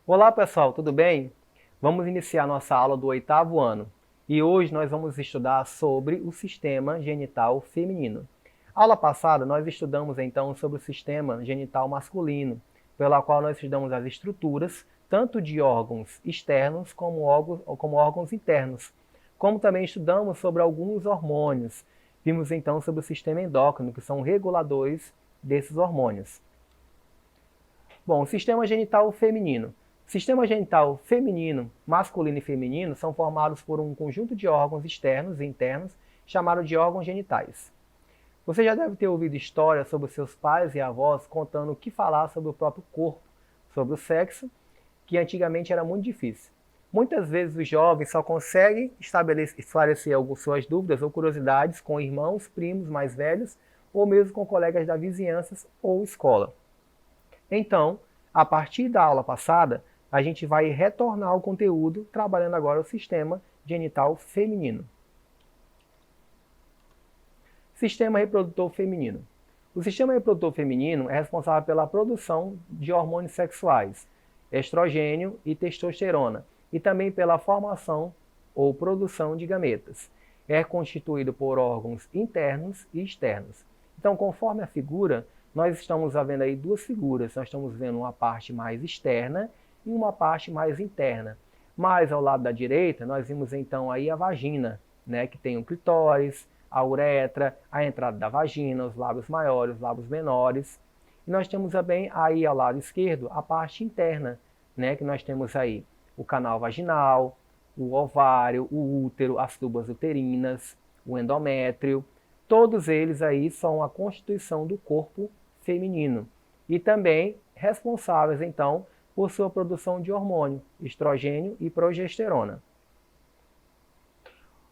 Olá pessoal, tudo bem? Vamos iniciar nossa aula do 8º ano e hoje nós vamos estudar sobre o sistema genital feminino. Aula passada nós estudamos então sobre o sistema genital masculino, pela qual nós estudamos as estruturas tanto de órgãos externos como órgãos internos, como também estudamos sobre alguns hormônios. Vimos então sobre o sistema endócrino, que são reguladores desses hormônios. Bom, o sistema genital feminino. O sistema genital feminino, masculino e feminino são formados por um conjunto de órgãos externos e internos chamado de órgãos genitais. Você já deve ter ouvido histórias sobre seus pais e avós contando o que falar sobre o próprio corpo, sobre o sexo, que antigamente era muito difícil. Muitas vezes os jovens só conseguem esclarecer algumas suas dúvidas ou curiosidades com irmãos, primos mais velhos ou mesmo com colegas da vizinhança ou escola. Então, a partir da aula passada, a gente vai retornar ao conteúdo, trabalhando agora o sistema genital feminino. Sistema reprodutor feminino. O sistema reprodutor feminino é responsável pela produção de hormônios sexuais, estrogênio e testosterona, e também pela formação ou produção de gametas. É constituído por órgãos internos e externos. Então, conforme a figura, nós estamos vendo aí duas figuras. Nós estamos vendo uma parte mais externa e uma parte mais interna. Mais ao lado da direita, nós vimos então aí a vagina, né, que tem o clitóris, a uretra, a entrada da vagina, os lábios maiores, os lábios menores. E nós temos também aí ao lado esquerdo a parte interna, né, que nós temos aí o canal vaginal, o ovário, o útero, as tubas uterinas, o endométrio. Todos eles aí são a constituição do corpo feminino e também responsáveis então por sua produção de hormônio, estrogênio e progesterona.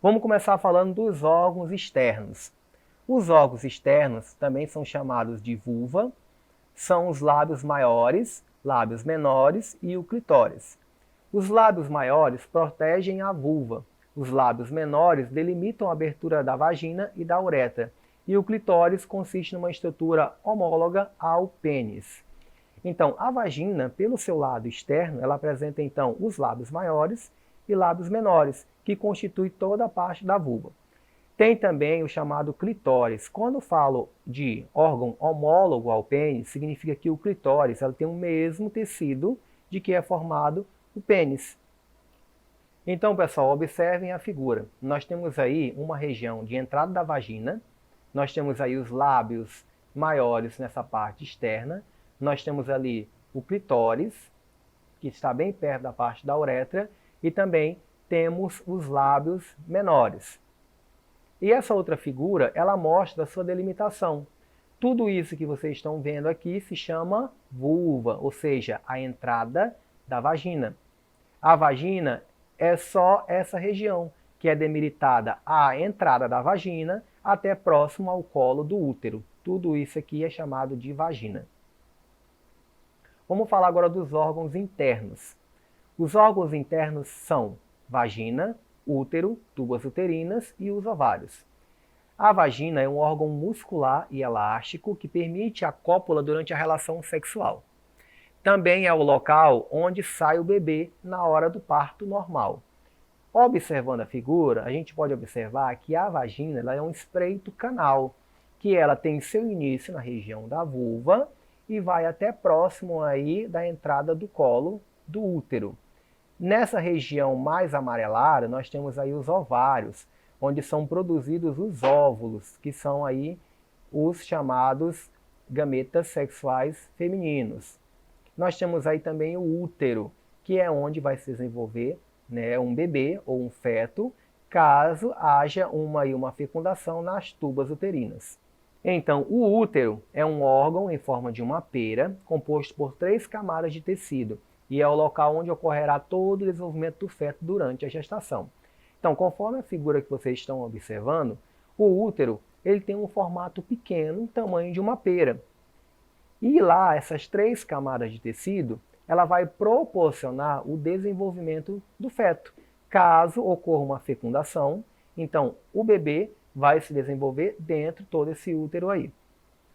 Vamos começar falando dos órgãos externos. Os órgãos externos também são chamados de vulva, são os lábios maiores, lábios menores e o clitóris. Os lábios maiores protegem a vulva, os lábios menores delimitam a abertura da vagina e da uretra, e o clitóris consiste numa estrutura homóloga ao pênis. Então, a vagina, pelo seu lado externo, ela apresenta então os lábios maiores e lábios menores, que constituem toda a parte da vulva. Tem também o chamado clitóris. Quando falo de órgão homólogo ao pênis, significa que o clitóris ela tem o mesmo tecido de que é formado o pênis. Então, pessoal, observem a figura. Nós temos aí uma região de entrada da vagina, nós temos aí os lábios maiores nessa parte externa, nós temos ali o clitóris, que está bem perto da parte da uretra, e também temos os lábios menores. E essa outra figura, ela mostra a sua delimitação. Tudo isso que vocês estão vendo aqui se chama vulva, ou seja, a entrada da vagina. A vagina é só essa região, que é delimitada a entrada da vagina até próximo ao colo do útero. Tudo isso aqui é chamado de vagina. Vamos falar agora dos órgãos internos. Os órgãos internos são vagina, útero, tubas uterinas e os ovários. A vagina é um órgão muscular e elástico que permite a cópula durante a relação sexual. Também é o local onde sai o bebê na hora do parto normal. Observando a figura, a gente pode observar que a vagina ela é um estreito canal, que ela tem seu início na região da vulva e vai até próximo aí da entrada do colo do útero. Nessa região mais amarelada, nós temos aí os ovários, onde são produzidos os óvulos, que são aí os chamados gametas sexuais femininos. Nós temos aí também o útero, que é onde vai se desenvolver um bebê ou um feto, caso haja uma fecundação nas tubas uterinas. Então, o útero é um órgão em forma de uma pera, composto por 3 camadas de tecido, e é o local onde ocorrerá todo o desenvolvimento do feto durante a gestação. Então, conforme a figura que vocês estão observando, o útero ele tem um formato pequeno, tamanho de uma pera. E lá, essas 3 camadas de tecido, ela vai proporcionar o desenvolvimento do feto. Caso ocorra uma fecundação, então o bebê vai se desenvolver dentro de todo esse útero aí.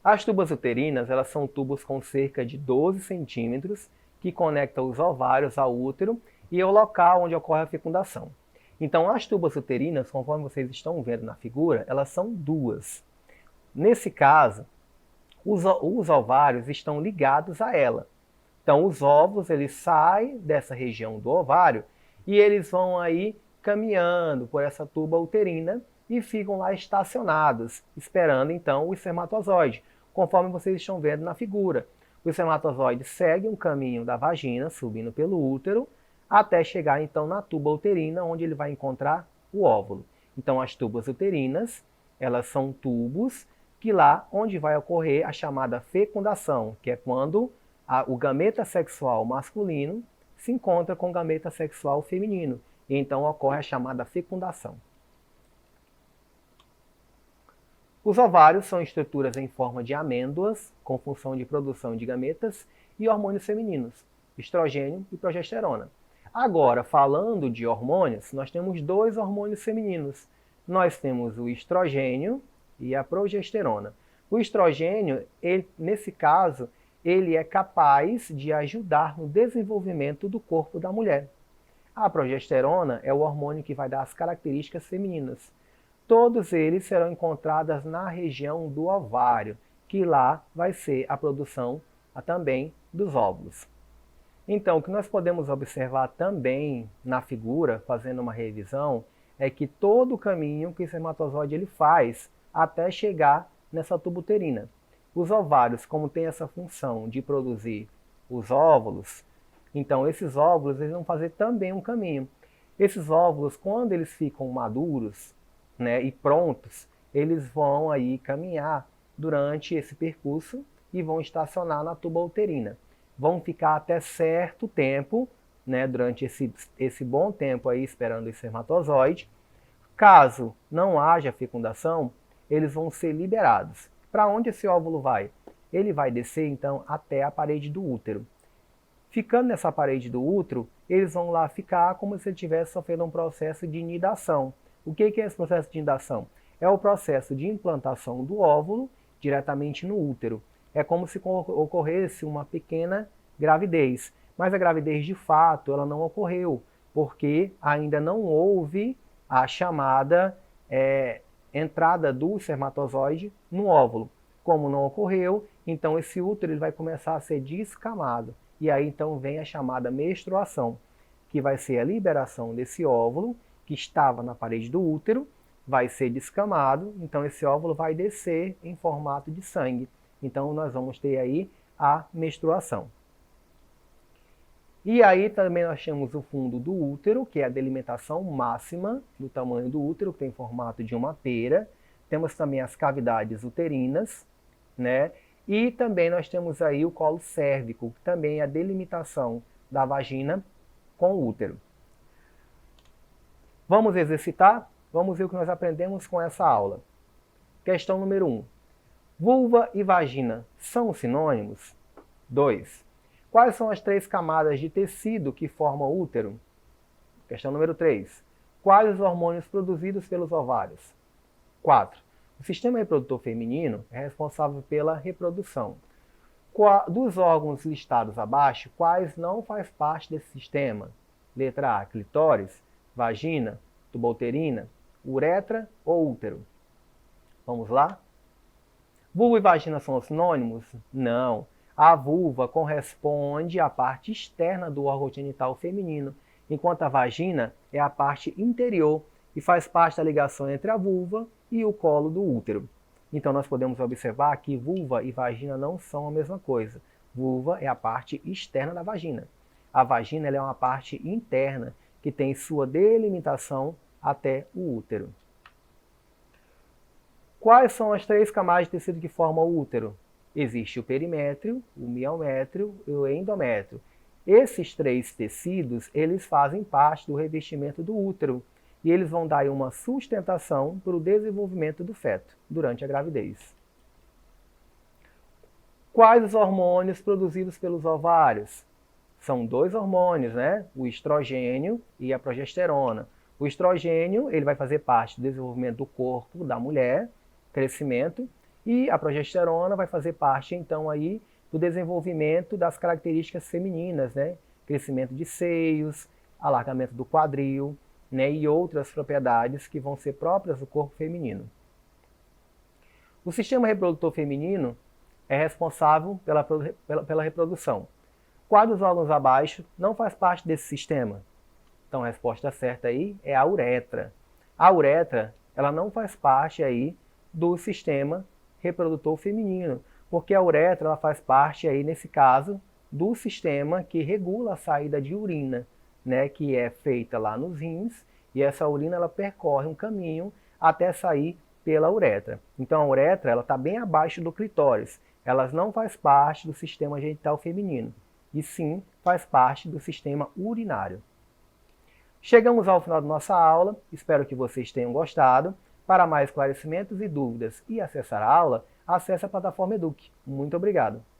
As tubas uterinas, elas são tubos com cerca de 12 centímetros, que conecta os ovários ao útero e é o local onde ocorre a fecundação. Então, as tubas uterinas, conforme vocês estão vendo na figura, elas são duas. Nesse caso, os ovários estão ligados a ela. Então, os óvulos eles saem dessa região do ovário e eles vão aí caminhando por essa tuba uterina e ficam lá estacionados, esperando então o espermatozoide, conforme vocês estão vendo na figura. O espermatozoide segue um caminho da vagina, subindo pelo útero, até chegar então na tuba uterina, onde ele vai encontrar o óvulo. Então, as tubas uterinas, elas são tubos que lá onde vai ocorrer a chamada fecundação, que é quando o gameta sexual masculino se encontra com o gameta sexual feminino, e então ocorre a chamada fecundação. Os ovários são estruturas em forma de amêndoas, com função de produção de gametas e hormônios femininos, estrogênio e progesterona. Agora, falando de hormônios, nós temos dois hormônios femininos. Nós temos o estrogênio e a progesterona. O estrogênio, nesse caso, ele é capaz de ajudar no desenvolvimento do corpo da mulher. A progesterona é o hormônio que vai dar as características femininas. Todos eles serão encontrados na região do ovário, que lá vai ser a produção também dos óvulos. Então, o que nós podemos observar também na figura, fazendo uma revisão, é que todo o caminho que o espermatozoide ele faz até chegar nessa tuba uterina. Os ovários, como tem essa função de produzir os óvulos, então esses óvulos eles vão fazer também um caminho. Esses óvulos, quando eles ficam maduros, né, e prontos, eles vão aí caminhar durante esse percurso e vão estacionar na tuba uterina. Vão ficar até certo tempo, né, durante esse bom tempo aí esperando o espermatozoide. Caso não haja fecundação, eles vão ser liberados. Para onde esse óvulo vai? Ele vai descer então até a parede do útero. Ficando nessa parede do útero, eles vão lá ficar como se ele estivesse sofrendo um processo de nidação. O que é esse processo de nidação? É o processo de implantação do óvulo diretamente no útero. É como se ocorresse uma pequena gravidez. Mas a gravidez, de fato, ela não ocorreu, porque ainda não houve a chamada entrada do espermatozoide no óvulo. Como não ocorreu, então esse útero ele vai começar a ser descamado. E aí então vem a chamada menstruação, que vai ser a liberação desse óvulo, que estava na parede do útero, vai ser descamado, então esse óvulo vai descer em formato de sangue. Então nós vamos ter aí a menstruação. E aí também nós temos o fundo do útero, que é a delimitação máxima do tamanho do útero, que tem formato de uma pera. Temos também as cavidades uterinas, né? E também nós temos aí o colo cérvico, que também é a delimitação da vagina com o útero. Vamos exercitar? Vamos ver o que nós aprendemos com essa aula. Questão número 1. Vulva e vagina são sinônimos? 2. Quais são as 3 camadas de tecido que formam o útero? Questão número 3. Quais os hormônios produzidos pelos ovários? 4. O sistema reprodutor feminino é responsável pela reprodução. Dos órgãos listados abaixo, quais não faz parte desse sistema? Letra A, clitóris, vagina, tuba uterina, uretra ou útero? Vamos lá? Vulva e vagina são sinônimos? Não. A vulva corresponde à parte externa do órgão genital feminino, enquanto a vagina é a parte interior e faz parte da ligação entre a vulva e o colo do útero. Então nós podemos observar que vulva e vagina não são a mesma coisa. Vulva é a parte externa da vagina. A vagina ela é uma parte interna que tem sua delimitação até o útero. Quais são as 3 camadas de tecido que formam o útero? Existe o perimétrio, o miométrio e o endométrio. Esses 3 tecidos, eles fazem parte do revestimento do útero e eles vão dar uma sustentação para o desenvolvimento do feto durante a gravidez. Quais os hormônios produzidos pelos ovários? São 2 hormônios, né? O estrogênio e a progesterona. O estrogênio ele vai fazer parte do desenvolvimento do corpo da mulher, crescimento, e a progesterona vai fazer parte, então, aí do desenvolvimento das características femininas, né? Crescimento de seios, alargamento do quadril, né? E outras propriedades que vão ser próprias do corpo feminino. O sistema reprodutor feminino é responsável pela reprodução. Qual dos órgãos abaixo não faz parte desse sistema? Então a resposta certa aí é a uretra. A uretra, ela não faz parte aí do sistema reprodutor feminino, porque a uretra ela faz parte aí, nesse caso, do sistema que regula a saída de urina, né, que é feita lá nos rins, e essa urina ela percorre um caminho até sair pela uretra. Então a uretra ela está bem abaixo do clitóris. Ela não faz parte do sistema genital feminino, e sim faz parte do sistema urinário. Chegamos ao final da nossa aula, espero que vocês tenham gostado. Para mais esclarecimentos e dúvidas e acessar a aula, acesse a plataforma Eduque. Muito obrigado!